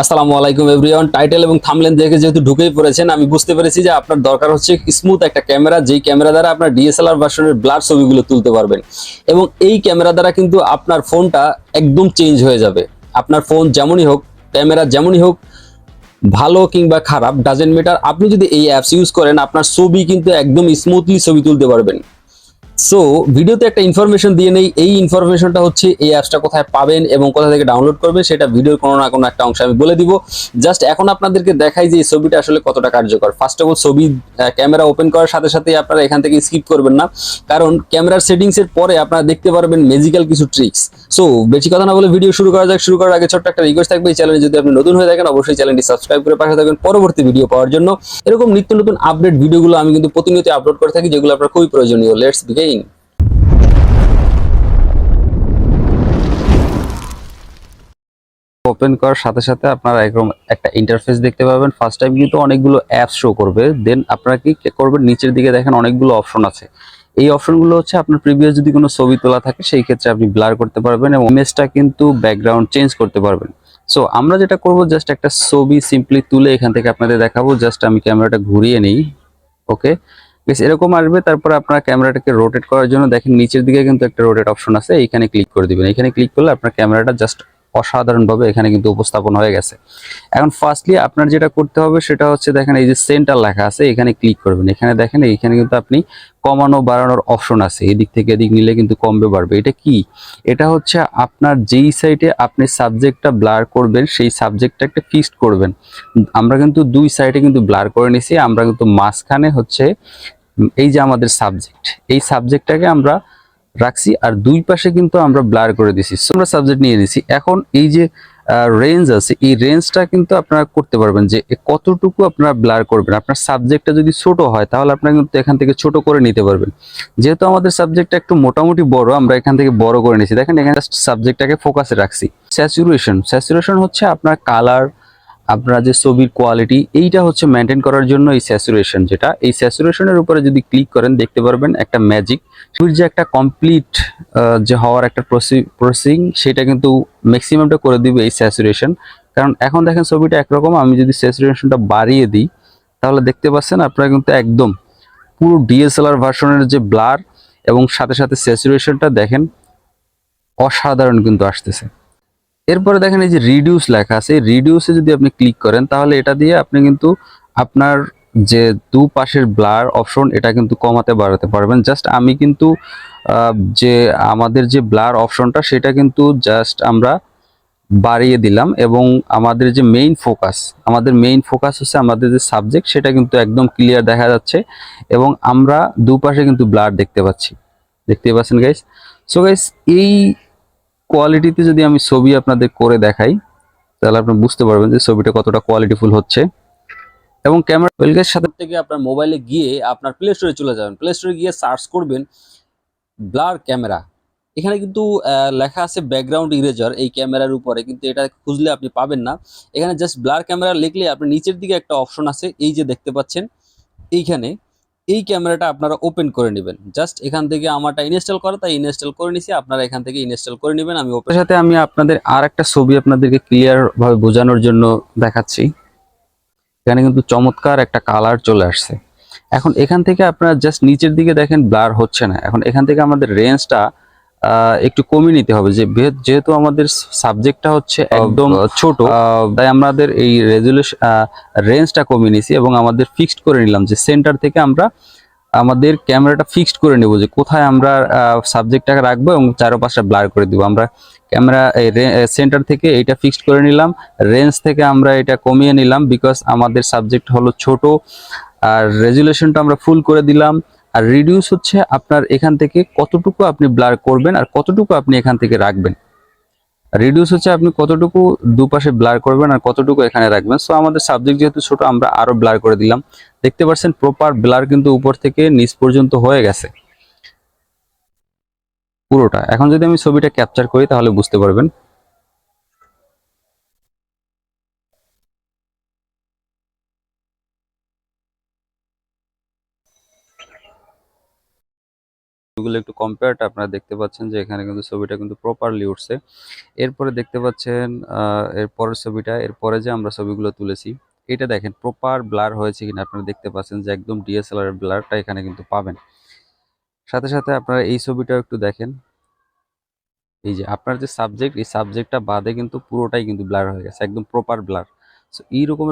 আসসালামু আলাইকুম everyone. Title এবং থাম্বনেল দেখে যেহেতু ঢুকেই পড়েছেন, আমি বুঝতে পেরেছি যে আপনার দরকার হচ্ছে স্মুথ একটা ক্যামেরা, যেই ক্যামেরা দ্বারা আপনার ডিএসএলআর ভার্সনের ব্লার ছবিগুলো তুলতে পারবেন। এবং এই ক্যামেরা দ্বারা কিন্তু আপনার ফোনটা একদম চেঞ্জ হয়ে যাবে। আপনার ফোন যেমনই হোক, ক্যামেরা যেমনই হোক, ভালো কিংবা খারাপ ডাজেন্ট ম্যাটার, আপনি যদি এই অ্যাপস ইউজ করেন আপনার ছবি কিন্তু একদম স্মুথলি ছবি তুলতে পারবেন। সো ভিডিওতে একটা ইনফরমেশন দিয়ে নেই। এই ইনফরমেশনটা হচ্ছে এই অ্যাপসটা কোথায় পাবেন এবং কোথা থেকে ডাউনলোড করবেন সেটা ভিডিওর কোনো না কোনো একটা অংশ আমি বলে দিব। জাস্ট এখন আপনাদেরকে দেখাই যে এই ছবিটা আসলে কতটা কার্যকর। ফার্স্ট অফ অল, ছবি ক্যামেরা ওপেন করার সাথে সাথেই আপনারা এখান থেকে স্কিপ করবেন না, কারণ ক্যামেরার সেটিংস এর পরে আপনারা দেখতে পারবেন ম্যাজিক্যাল কিছু ট্রিক্স। সো বেশি কথা না বলে ভিডিও শুরু করা যাক। শুরু করার আগে ছোট্ট একটা রিকোয়েস্ট থাকবে, এই চ্যানেলে যদি আপনি নতুন হয়ে থাকেন অবশ্যই চ্যানেলটি সাবস্ক্রাইব করে পাশে থাকবেন পরবর্তী ভিডিও পাওয়ার জন্য। এরকম নিত্য নতুন আপডেট ভিডিওগুলো আমি কিন্তু প্রতিনিয়ত আপলোড করে থাকি, যেগুলো আপনার খুবই প্রয়োজনীয়। Let's begin. ওপেন করার সাথে সাথে আপনারা এরকম একটা ইন্টারফেস দেখতে পাবেন। ফার্স্ট টাইম কিন্তু অনেকগুলো অ্যাপস শো করবে, দেন আপনারা কি করবেন, নিচের দিকে দেখেন অনেকগুলো অপশন আছে। এই অপশনগুলো হচ্ছে আপনার প্রিভিয়াস যদি কোনো ছবি তোলা থাকে সেই ক্ষেত্রে আপনি ব্লার করতে পারবেন এবং ইমেজটা কিন্তু ব্যাকগ্রাউন্ড চেঞ্জ করতে পারবেন। সো আমরা যেটা করব, জাস্ট একটা ছবি সিম্পলি তুলে এখান থেকে আপনাদের দেখাবো। জাস্ট আমি ক্যামেরাটা ঘুরিয়ে নিই। ওকে, বেশ এরকম আসবে। তারপরে আপনার ক্যামেরাটাকে রোটেট করার জন্য দেখেন নিচের দিকে কিন্তু একটা রোটেট অপশন আছে, এইখানে ক্লিক করে দিবেন। এখানে ক্লিক করলে আপনার ক্যামেরাটা জাস্ট অসাধারণভাবে এখানে কিন্তু উপস্থাপন হয়ে গেছে। এখন ফার্স্টলি আপনার যেটা করতে হবে সেটা হচ্ছে, দেখেন এই যে সেন্টার লেখা আছে, এখানে ক্লিক করবেন। এখানে দেখেন এইখানে কিন্তু আপনি কমানো বাড়ানোর অপশন আছে, এদিক থেকে এদিক নিলে কিন্তু কমবে বাড়বে। এটা কি? এটা হচ্ছে আপনার যেই সাইডে আপনি সাবজেক্টটা ব্লার করবেন সেই সাবজেক্টটা একটা ফিক্সড করবেন। আমরা কিন্তু দুই সাইডে কিন্তু ব্লার করে নিছি, আমরা কিন্তু মাঝখানে হচ্ছে এই যে আমাদের সাবজেক্ট, এই সাবজেক্টটাকে আমরা রাখছি, আর দুই পাশে কিন্তু আমরা ব্লার করে দিছি। আমরা সাবজেক্ট নিয়ে নিছি। এখন এই যে রেঞ্জ আছে, এই রেঞ্জটা কিন্তু আপনারা করতে পারবেন যে কতটুকু আপনারা ব্লার করবেন। আপনার সাবজেক্টটা যদি ছোট হয় তাহলে আপনারা কিন্তু এখান থেকে ছোট করে নিতে পারবেন। যেহেতু আমাদের সাবজেক্টটা একটু মোটামুটি বড়, আমরা এখান থেকে বড় করে নিয়েছি। দেখেন এখানে জাস্ট সাবজেক্টটাকে ফোকাসে রাখছি। স্যাচুরেশন হচ্ছে আপনার কালার, আপনার যে ছবির কোয়ালিটি, এইটা হচ্ছে মেনটেন করার জন্য এই স্যাচুরেশন। যেটা এই স্যাচুরেশনের উপরে যদি ক্লিক করেন দেখতে পারবেন একটা ম্যাজিক, ছবির যে একটা কমপ্লিট যে হওয়ার একটা প্রসেসিং, সেটা কিন্তু ম্যাক্সিমামটা করে দিবে এই স্যাচুরেশন। কারণ এখন দেখেন ছবিটা একরকম, আমি যদি স্যাচুরেশনটা বাড়িয়ে দিই তাহলে দেখতে পাচ্ছেন আপনারা কিন্তু একদম পুরো ডিএসএলআর ভার্সনের যে ব্লার এবং সাথে সাথে স্যাচুরেশনটা দেখেন অসাধারণ কিন্তু আসতেছে। এরপরে দেখেন এই যে রিডিউস লেখা আছে, রিডিউসে যদি আপনি ক্লিক করেন তাহলে এটা দিয়ে আপনি কিন্তু আপনার যে দুপাশের ব্লার অপশন এটা কিন্তু কমাতে বাড়াতে পারবেন। জাস্ট আমি কিন্তু যে আমাদের যে ব্লার অপশনটা সেটা কিন্তু জাস্ট আমরা বাড়িয়ে দিলাম, এবং আমাদের যে মেইন ফোকাস হচ্ছে আমাদের যে সাবজেক্ট, সেটা কিন্তু একদম ক্লিয়ার দেখা যাচ্ছে এবং আমরা দুপাশে কিন্তু ব্লার দেখতে পাচ্ছেন গাইস। সো গাইস, এই কোয়ালিটিতে যদি আমি ছবি আপনাদের করে দেখাই তাহলে আপনি বুঝতে পারবেন যে ছবিটা কতটা কোয়ালিটিফুল হচ্ছে। এবং ক্যামেরা ওয়েলগের সাথে থেকে আপনার মোবাইলে গিয়ে আপনার প্লে স্টোরে চলে যাবেন। প্লে স্টোরে গিয়ে সার্চ করবেন ব্লার ক্যামেরা। এখানে কিন্তু লেখা আছে ব্যাকগ্রাউন্ড ইরেজার এই ক্যামেরার উপরে, কিন্তু এটা খুঁজলে আপনি পাবেন না। এখানে জাস্ট ব্লার ক্যামেরা লিখলে আপনি নিচের দিকে একটা অপশন আছে, এই যে দেখতে পাচ্ছেন এইখানে, এই ক্যামেরাটা আপনারা ওপেন করে নেবেন। জাস্ট এখান থেকে আমারটা ইনস্টল করা, তাই ইনস্টল করে নিছি, আপনারা এখান থেকে ইনস্টল করে নেবেন। আমি ওপেন সাথে আমি আপনাদের আর একটা ছবি আপনাদেরকে ক্লিয়ার ভাবে বোঝানোর জন্য দেখাচ্ছি। এখানে কিন্তু চমৎকার একটা কালার চলে আসছে। এখন এখান থেকে আপনারা জাস্ট নিচের দিকে দেখেন ব্লার হচ্ছে না। এখন এখান থেকে আমাদের রেঞ্জটা একটু কমিয়ে নিতে হবে, যেহেতু আমাদের সাবজেক্টটা হচ্ছে একদম ছোট, তাই আমাদের এই রেঞ্জটা কমিয়ে নিছি এবং আমাদের ফিক্সড করে নিলাম যে সেন্টার থেকে আমরা আমাদের ক্যামেরাটা ফিক্সড করে নেব যে কোথায় আমরা সাবজেক্টটাকে রাখবো এবং চারপাশটা ব্লার করে দিব। আমরা ক্যামেরা সেন্টার থেকে এটা ফিক্সড করে নিলাম, রেঞ্জ থেকে আমরা এটা কমিয়ে নিলাম বিকজ আমাদের সাবজেক্ট হলো ছোট, আর রেজুলেশনটা আমরা ফুল করে দিলাম। আর রিডিউস হচ্ছে আপনার এখান থেকে কতটুকু আপনি ব্লার করবেন আর কতটুকু আপনি এখান থেকে রাখবেন। রিডিউস হচ্ছে আপনি কতটুকু দুপাশে ব্লার করবেন আর কতটুকু এখানে রাখবেন। সো আমাদের সাবজেক্ট যেহেতু ছোট, আমরা আরো ব্লার করে দিলাম। দেখতে পাচ্ছেন প্রপার ব্লার কিন্তু উপর থেকে নিচ পর্যন্ত হয়ে গেছে পুরোটা। এখন যদি আমি ছবিটা ক্যাপচার করি তাহলে বুঝতে পারবেন। ছবিগুলো একটু কম্পেয়ারটা আপনারা দেখতে পাচ্ছেন যে এখানে কিন্তু ছবিটা কিন্তু প্রপারলি উঠছে। এরপরে দেখতে পাচ্ছেন এর পরের ছবিটা, এরপরে যে আমরা ছবিগুলো তুলেছি এটা দেখেন প্রপার ব্লার হয়েছে কিনা আপনারা দেখতে পাচ্ছেন যে একদম ডিএসএলআর এর ব্লারটা এখানে কিন্তু পাবেন। সাথে সাথে আপনারা এই ছবিটাও একটু দেখেন, এই যে আপনার যে সাবজেক্ট, এই সাবজেক্টটা বাদে কিন্তু পুরোটাই কিন্তু ব্লার হয়ে গেছে, একদম প্রপার ব্লার। সো এইরকম